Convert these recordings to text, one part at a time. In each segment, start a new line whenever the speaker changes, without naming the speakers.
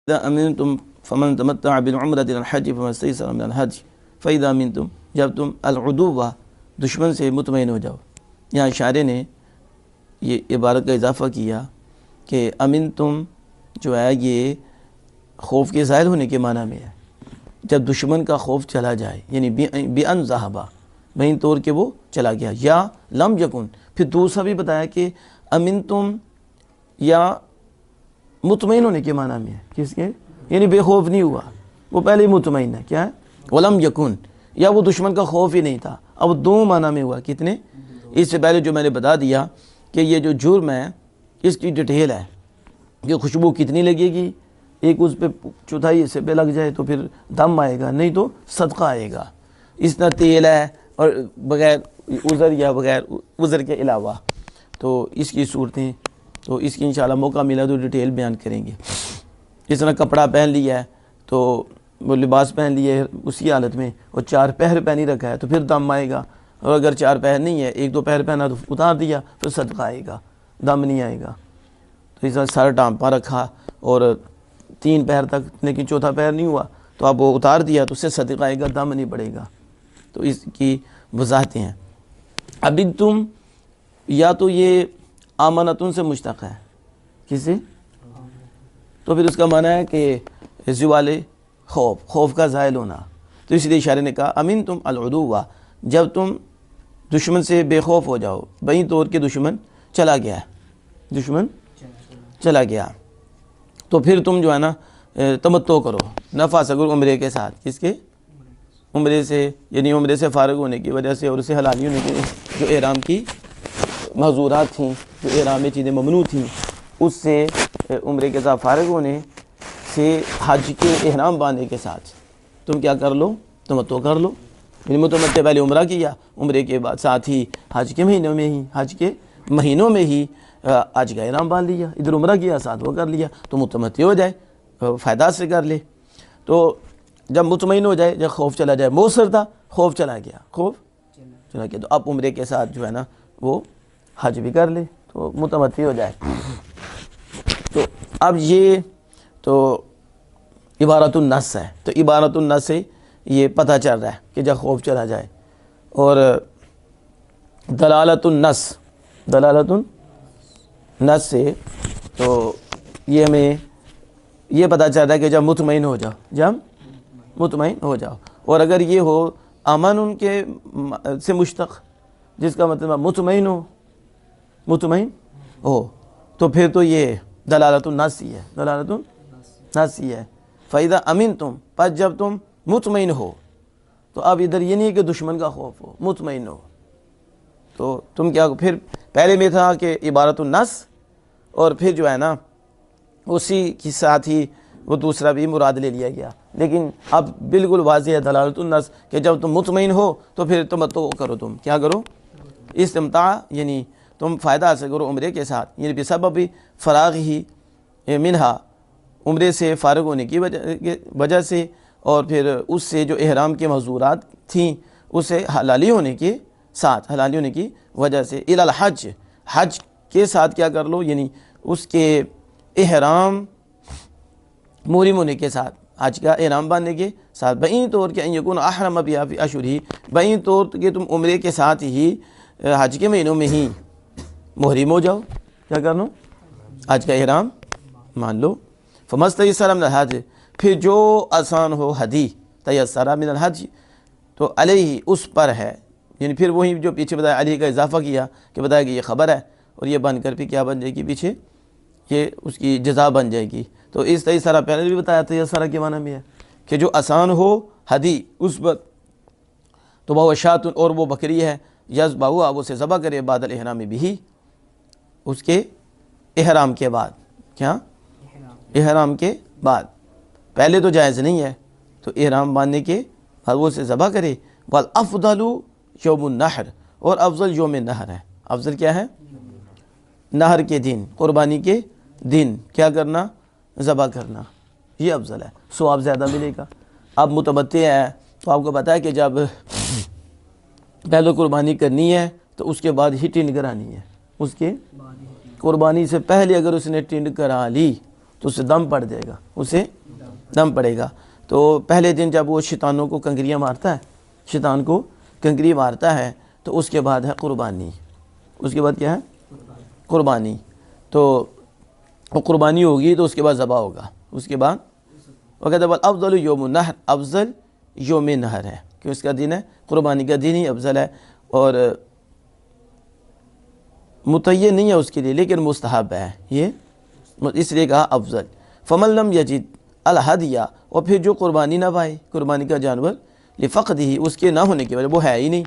اذا امنتم فمن تمتع بالعمرة الى الحج فما استيسر من الحج فاذا امنتم، جب تم العدو دشمن سے مطمئن ہو جاؤ۔ یہاں شاعر نے یہ عبارت کا اضافہ کیا کہ امنتم جو ہے یہ خوف کے ظاہر ہونے کے معنی میں ہے، جب دشمن کا خوف چلا جائے، یعنی بِأَنْ ذَهَبَ، بہیں طور کے وہ چلا گیا، یا لم یکن، پھر دوسرا بھی بتایا کہ امنتم یا مطمئن ہونے کے معنی میں ہے، کس کے؟ یعنی بے خوف نہیں ہوا، وہ پہلے ہی مطمئن ہے، کیا ہے؟ ولم یکن، یا وہ دشمن کا خوف ہی نہیں تھا۔ اب دو معنی میں ہوا، کتنے؟ اس سے پہلے جو میں نے بتا دیا کہ یہ جو جرم ہے اس کی ڈیٹیل ہے کہ خوشبو کتنی لگے گی، ایک اس پہ چوتھائی حصے پہ لگ جائے تو پھر دم آئے گا، نہیں تو صدقہ آئے گا، اس طرح تیل ہے، اور بغیر عذر یا بغیر عذر کے علاوہ، تو اس کی صورتیں، تو اس کی انشاءاللہ موقع ملا تو ڈیٹیل بیان کریں گے۔ جس طرح کپڑا پہن لیا ہے تو وہ لباس پہن لیے اسی حالت میں، اور 4 پہر پہنی رکھا ہے تو پھر دم آئے گا، اور اگر 4 پہر نہیں ہے، 1-2 پہر پہنا تو اتار دیا پھر صدقہ آئے گا، دم نہیں آئے گا۔ تو اس طرح سر ڈھانپا رکھا اور 3 پہر تک، لیکن چوتھا پہر نہیں ہوا تو اب وہ اتار دیا تو اس سے صدقہ آئے گا، دم نہیں پڑے گا۔ تو اس کی وضاحتیں ہیں۔ ابھی تم، یا تو یہ آمنتن سے مشتق ہے، کسی، تو پھر اس کا معنی ہے کہ زوال خوف کا زائل ہونا، تو اس لیے اشارے نے کہا امین تم العدو، جب تم دشمن سے بے خوف ہو جاؤ، بہیں طور کے دشمن چلا گیا ہے، دشمن چلا گیا، تو پھر تم جو ہے نا تمتع کرو، نفع سگر عمرے کے ساتھ، کس کے؟ عمرے سے، یعنی عمرے سے فارغ ہونے کی وجہ سے اور اسے حلالی ہونے کی، جو احرام کی محظورات تھیں، جو احرام میں چیزیں ممنوع تھیں، اس سے عمرے کے ساتھ فارغ ہونے سے حج کے احرام باندھنے کے ساتھ تم کیا کر لو؟ تمتع کر لو، یعنی متمتع پہلے عمرہ کیا، عمرے کے بعد ساتھ ہی حج کے مہینوں میں ہی حج کا احرام باندھ لیا، ادھر عمرہ کیا ساتھ وہ کر لیا، تو متمتع ہو جائے، فائدہ سے کر لے۔ تو جب مطمئن ہو جائے، جب خوف چلا جائے، موثر تھا، خوف چلا گیا، خوف چلا گیا، تو اب عمرے کے ساتھ جو ہے نا وہ حج بھی کر لے تو متمتع ہو جائے۔ تو اب یہ تو عبارت النص ہے، تو عبارت النص سے یہ پتہ چل رہا ہے کہ جب خوف چلا جائے، اور دلالت النص سے تو یہ ہمیں یہ پتہ چل رہا ہے کہ جب مطمئن ہو جاؤ، جب مطمئن ہو جاؤ، اور اگر یہ ہو امن ان کے سے مشتق، جس کا مطلب مطمئن ہو، تو پھر تو یہ دلالت النص ہی ہے، دلالت النص ہی ہے۔ فَإِذَا أَمِنْتُمْ، پس جب تم مطمئن ہو، تو اب ادھر یہ نہیں کہ دشمن کا خوف ہو، مطمئن ہو، تو تم کیا، پھر پہلے میں تھا کہ عبارت النص، اور پھر جو ہے نا اسی کے ساتھ ہی وہ دوسرا بھی مراد لے لیا گیا، لیکن اب بالکل واضح ہے دلالت النص کہ جب تم مطمئن ہو تو پھر تمتع کرو، تم کیا کرو؟ استمتاع، یعنی تم فائدہ حاصل کرو عمرے کے ساتھ، یعنی بسبب فراغ ہی منہا، عمرے سے فارغ ہونے کی وجہ سے، اور پھر اس سے جو احرام کے محظورات تھیں اسے حلالی ہونے کے ساتھ، حلالی ہونے کی وجہ سے، الی الحج، حج کے ساتھ کیا کر لو، یعنی اس کے احرام محرم ہونے کے ساتھ، حج کا احرام باندھنے کے ساتھ، بہیں طور کہ ان یکون احرم بہا فی اشہرہ، بہیں طور کہ تم عمرے کے ساتھ ہی حج کے مہینوں میں ہی محرم ہو جاؤ، کیا کر لو؟ حج کا احرام مان لو۔ فما استیسر من الحج، پھر جو آسان ہو ہدی، تیسر من الحج، تو علیہ اس پر ہے، یعنی پھر وہی جو پیچھے بتایا علیہ کا اضافہ کیا کہ بتایا کہ یہ خبر ہے، اور یہ بن کر پھر کیا بن جائے گی پیچھے، یہ اس کی جزا بن جائے گی۔ تو اس تیسرہ پہلے بھی بتایا تیسرہ کے معنی میں ہے کہ جو آسان ہو ہدی اس پر، تو وہ شاۃ، اور وہ بکری ہے، یذبح وہ سے ذبح کرے بعد الاحرام بھی، اس کے احرام کے بعد، کیا؟ احرام کے بعد، پہلے تو جائز نہیں ہے، تو احرام باندھنے کے بعد وہ سے ذبح کرے۔ والافضل یوم النحر، اور افضل یوم نحر ہے، افضل کیا ہے؟ نحر کے دن، قربانی کے دن کیا کرنا؟ ذبح کرنا، یہ افضل ہے، ثواب زیادہ ملے گا۔ اب متمتع ہے تو آپ کو پتہ ہے کہ جب پہلے قربانی کرنی ہے تو اس کے بعد ہی ٹنڈ کرانی ہے، اس کے قربانی سے پہلے اگر اس نے ٹنڈ کرا لی تو اسے دم پڑ جائے گا، اسے دم پڑے گا۔ تو پہلے دن جب وہ شیطانوں کو کنکریاں مارتا ہے، شیطان کو کنکری مارتا ہے، تو اس کے بعد ہے قربانی۔ اس کے بعد کیا ہے؟ قربانی۔ تو وہ قربانی ہوگی تو اس کے بعد ذبح ہوگا۔ اس کے بعد وہ کہتے ہیں افضل یوم النحر، افضل یوم نحر ہے کہ اس کا دن ہے، قربانی کا دن ہی افضل ہے، اور متعین نہیں ہے اس کے لیے لیکن مستحب ہے، یہ اس لیے کہا افضل۔ فمن لم یجد الہدیہ، اور پھر جو قربانی نہ پائے، قربانی کا جانور، لفقدہ، اس کے نہ ہونے کی وجہ، وہ ہے ہی نہیں،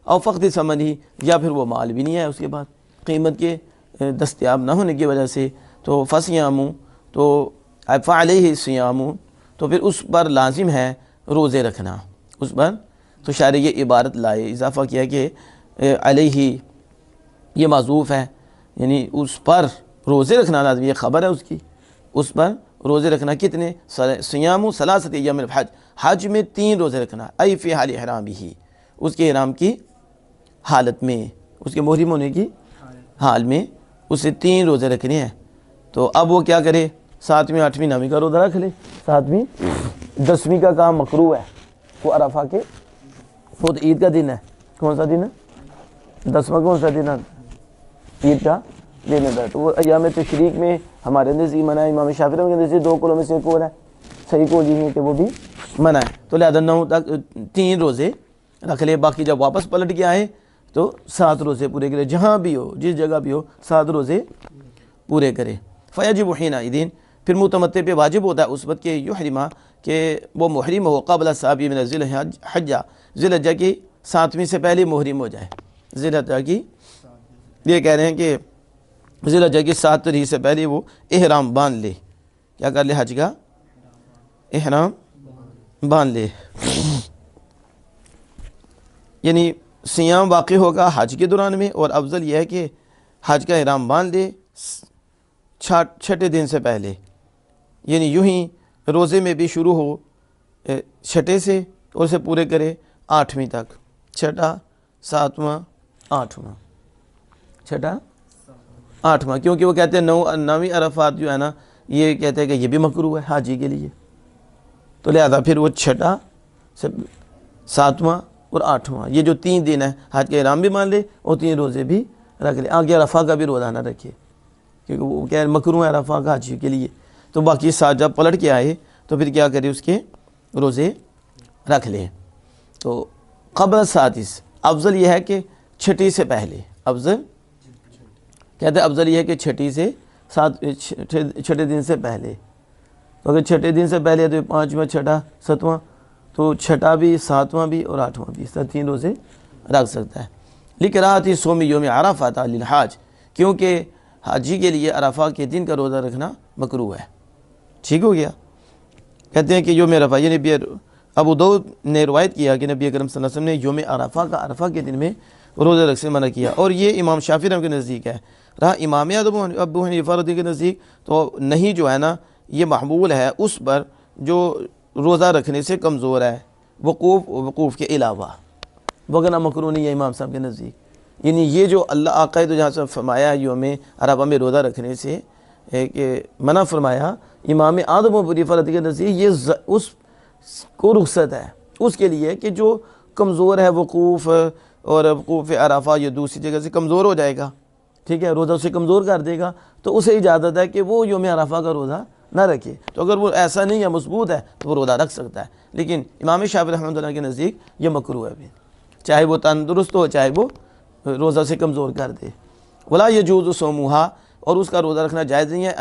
اور فقد ثمنہ، یا پھر وہ مال بھی نہیں ہے اس کے بعد، قیمت کے دستیاب نہ ہونے کی وجہ سے، تو فصیام، تو فعلیہ صیام، تو پھر اس پر لازم ہے روزے رکھنا، اس پر۔ تو شاعر یہ عبارت لائے، اضافہ کیا کہ علیہ یہ معذوف ہے، یعنی اس پر روزے رکھنا لازم، یہ خبر ہے اس کی، اس پر روزے رکھنا کتنے؟ صیام ثلاثۃ ایام من الحج، حج میں 3 روزے رکھنا، ای فی حال احرامہ، اس کے احرام کی حالت میں، اس کے محرم ہونے کی حال میں اسے 3 روزے رکھنے ہیں۔ تو اب وہ کیا کرے؟ 7ویں 8ویں 9ویں کا روزہ رکھ لے، 7ویں 10ویں کا کام مکروہ ہے، وہ عرفہ کے، وہ تو عید کا دن ہے، کون سا دن ہے؟ 10واں کون سا دن ہے؟ عید کا دن ہے۔ تو وہ ایام تشریق میں ہمارے نزدیک منع ہے، امام شافعی کے نزدیک 2 قولوں میں سے ایک قول ہے، صحیح قول یہ ہے کہ وہ بھی منع ہے۔ تو لہذا 9 تک 3 روزے رکھ لے، باقی جب واپس پلٹ کے آئے تو 7 روزے پورے کرے، جہاں بھی ہو، جس جگہ بھی ہو، 7 روزے پورے کرے۔ فیجب حینئذ، پھر متمتع پہ واجب ہوتا ہے اس وقت کہ یحرمہ، کہ وہ محرم ہو قبل السابع من ذی الحجہ، ذی الحجہ کی 7ویں سے پہلے محرم ہو جائے، ذی الحجہ کی، یہ کہہ رہے ہیں کہ ذی الحجہ کی 7 تاریخ سے پہلے وہ احرام باندھ لے، کیا کر لے؟ حج کا احرام باندھ لے، یعنی صیام واقع ہوگا حج کے دوران میں، اور افضل یہ ہے کہ حج کا احرام باندھ لے 6 دن سے پہلے، یعنی یوں ہی روزے میں بھی شروع ہو 6 سے، اور اسے پورے کرے 8ویں تک، 6، 7واں، 8واں، 6، 8واں، کیونکہ وہ کہتے ہیں 9ویں عرفات جو ہے نا، یہ کہتے ہیں کہ یہ بھی مکروہ ہے حاجی کے لیے، تو لہذا پھر وہ 6 سے 7واں اور 8واں، یہ جو 3 دن ہے، حج کا احرام بھی مان لے اور 3 روزے بھی رکھ لے، آگے عرفہ کا بھی روزہ نہ رکھے، کیونکہ وہ کہہ رہے مکروہ ہے عرفہ کا حاجی کے لیے۔ تو باقی 7 جب پلٹ کے آئے تو پھر کیا کرے؟ اس کے روزے رکھ لیں۔ تو قبل سادس، افضل یہ ہے کہ 6 سے پہلے، افضل کہتے ہیں افضل یہ ہے کہ 6 سے 6 دن سے پہلے، تو اگر 6 دن سے پہلے تو 5واں، 6، 7واں، تو 6 بھی، 7واں بھی اور 8واں بھی، 3 روزے رکھ سکتا ہے۔ لکراہۃ صوم یوم عرفہ للحاج، کیونکہ حاجی کے لیے عرفہ کے دن کا روزہ رکھنا مکروہ ہے۔ ٹھیک ہو گیا؟ کہتے ہیں کہ یوم عرفہ، یہ نبی ابو داؤد نے روایت کیا کہ نبی اکرم صلی اللہ علیہ وسلم نے یوم عرفہ کا، عرفہ کے دن میں روزہ رکھ سے منع کیا، اور یہ امام شافعی رحمۃ اللہ کے نزدیک ہے۔ رہا امام ابو حنیفہ رضی کے نزدیک تو نہیں، جو ہے نا یہ محمول ہے اس پر جو روزہ رکھنے سے کمزور ہے، وقوف کے علاوہ، وغیرہ مکروہ نہیں ہے امام صاحب کے نزدیک، یعنی یہ جو اللہ آقا تو جہاں سے فرمایا یوم عرفہ میں روزہ رکھنے سے کہ منع فرمایا، امام اعظم ابو حنیفہ رضی کے نزدیک یہ اس کو رخصت ہے اس کے لیے کہ جو کمزور ہے وقوف، اور وقوف عرفہ یہ دوسری جگہ سے کمزور ہو جائے گا، ٹھیک ہے، روزہ اسے کمزور کر دے گا، تو اسے اجازت ہے کہ وہ یوم عرفہ کا روزہ نہ رکھے۔ تو اگر وہ ایسا نہیں ہے، مضبوط ہے، تو وہ روزہ رکھ سکتا ہے، لیکن امام شافعی رحمۃ اللہ کے نزدیک یہ مکروہ ہے بھی، چاہے وہ تندرست ہو، چاہے وہ روزہ سے کمزور کر دے۔ ولا یجوز صومھا، اور اس کا روزہ رکھنا جائز نہیں ہے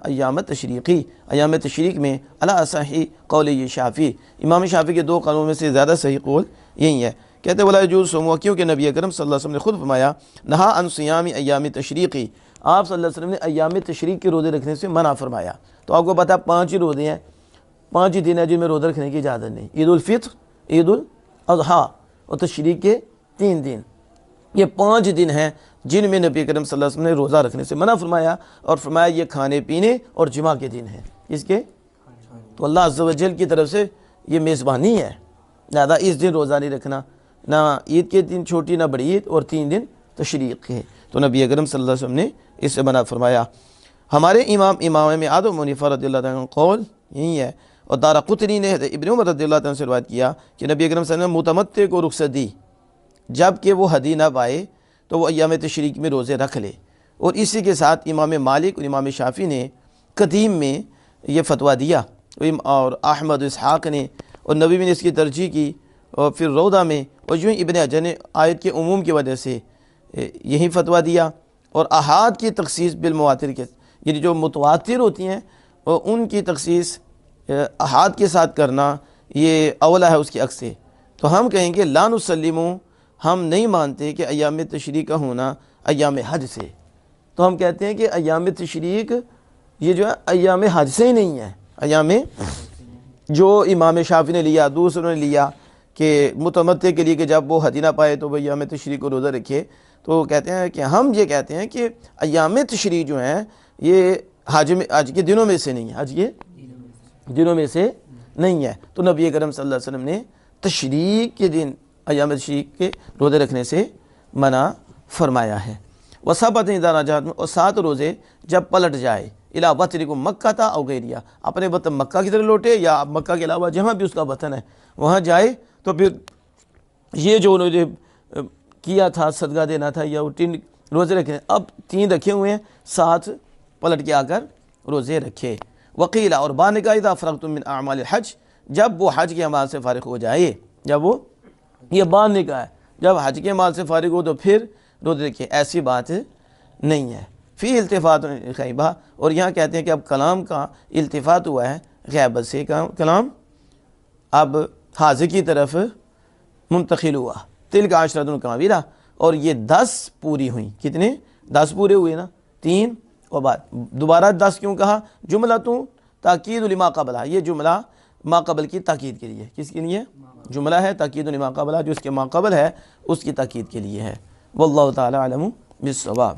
ایام تشریقی، ایام تشریق میں، علی اصح قول یہ شافعی، امام شافعی کے 2 قولوں میں سے زیادہ صحیح قول یہی ہے۔ کہتے ہیں ولا یجوز صومھا، کیونکہ نبی اکرم صلی اللہ علیہ وسلم نے خود فرمایا نہا عن صیام ایام تشریقی، آپ صلی اللہ علیہ وسلم نے ایام تشریق کے روزے رکھنے سے منع فرمایا۔ تو آپ کو پتہ ہے 5 ہی روزے ہیں، 5 ہی دن ہیں جن میں روزہ رکھنے کی اجازت نہیں، عید الفطر، عید الاضحیٰ اور تشریق کے 3 دن، یہ 5 دن ہیں جن میں نبی کریم صلی اللہ علیہ وسلم نے روزہ رکھنے سے منع فرمایا، اور فرمایا یہ کھانے پینے اور جمعہ کے دن ہیں اس کے، تو اللہ عز و جل کی طرف سے یہ میزبانی ہے، لہذا اس دن روزہ نہیں رکھنا، نہ عید کے دن چھوٹی نہ بڑی عید، اور 3 دن تشریق کے، تو نبی اکرم صلی اللہ علیہ وسلم نے اس سے منع فرمایا۔ ہمارے امام اعظم حنیفہ رضی اللہ عنہ قول یہی ہے، اور دارقطنی نے ابن عمر رضی اللہ عنہ سے روایت کیا کہ نبی اکرم صلی اللہ علیہ وسلم متمتع کو رخصت دی جب کہ وہ ہدی نہ پائے تو وہ ایام تشریق میں روزے رکھ لے، اور اسی کے ساتھ امام مالک اور امام شافعی نے قدیم میں یہ فتویٰ دیا، اور احمد اسحاق نے اور نبی نے اس کی ترجیح کی، اور پھر روضہ میں، اور یوں ابن حجر نے آیت کے عموم کی وجہ سے یہی فتویٰ دیا، اور احاد کی تخصیص بالمواتر کے، یعنی جو متواتر ہوتی ہیں اور ان کی تخصیص احاد کے ساتھ کرنا یہ اولا ہے اس کے عکس سے۔ تو ہم کہیں گے لا نسلم، ہم نہیں مانتے کہ ایام تشریق کا ہونا ایام حج سے، تو ہم کہتے ہیں کہ ایام تشریق یہ جو ہے ایام حج سے ہی نہیں ہے، ایام جو امام شافعی نے لیا، دوسروں نے لیا کہ متمتع کے لیے کہ جب وہ حج نہ پائے تو وہ ایام تشریق کو روزہ رکھے، تو کہتے ہیں کہ ہم یہ کہتے ہیں کہ ایام تشریق جو ہیں یہ حج کے دنوں میں سے نہیں ہے، حج کے دنوں میں سے نہیں ہے، تو نبی کرم صلی اللہ علیہ وسلم نے تشریق کے دن ایام تشریق کے روزے رکھنے سے منع فرمایا ہے۔ وصابت ادارہ اور 7 روزے جب پلٹ جائے الا وطنکم مکہ تا او غیرہ، اپنے وطن مکہ کی طرف لوٹے یا مکہ کے علاوہ جہاں بھی اس کا وطن ہے وہاں جائے، تو پھر یہ جو انہوں نے کیا تھا صدقہ دینا تھا یا وہ 3 روزے رکھے، اب 3 رکھے ہوئے ہیں، 7 پلٹ کے آ کر روزے رکھے۔ وقیلا، اور بعد نے کہا اذا فرغتم من اعمال الحج، جب وہ حج کے اعمال سے فارغ ہو جائے، جب وہ یہ بعد نے کہا ہے جب حج کے اعمال سے فارغ ہو تو پھر روزے رکھے، ایسی بات نہیں ہے۔ فی التفات غیبہ، اور یہاں کہتے ہیں کہ اب کلام کا التفات ہوا ہے غیبت سے، کلام اب حاضر کی طرف منتقل ہوا۔ تلک عشرۃ کاملہ، اور یہ 10 پوری ہوئیں، کتنے 10 پورے ہوئے نا، 3 اور بعد دوبارہ 10 کیوں کہا؟ جملہ تاکید لما قبلہ، یہ جملہ ما قبل کی تاکید کے لیے، کس کے لیے؟ جملہ ہے تاکید لما قبلہ، جو اس کے ما قبل ہے اس کی تاکید کے لیے ہے۔ واللہ تعالی علم بالصواب۔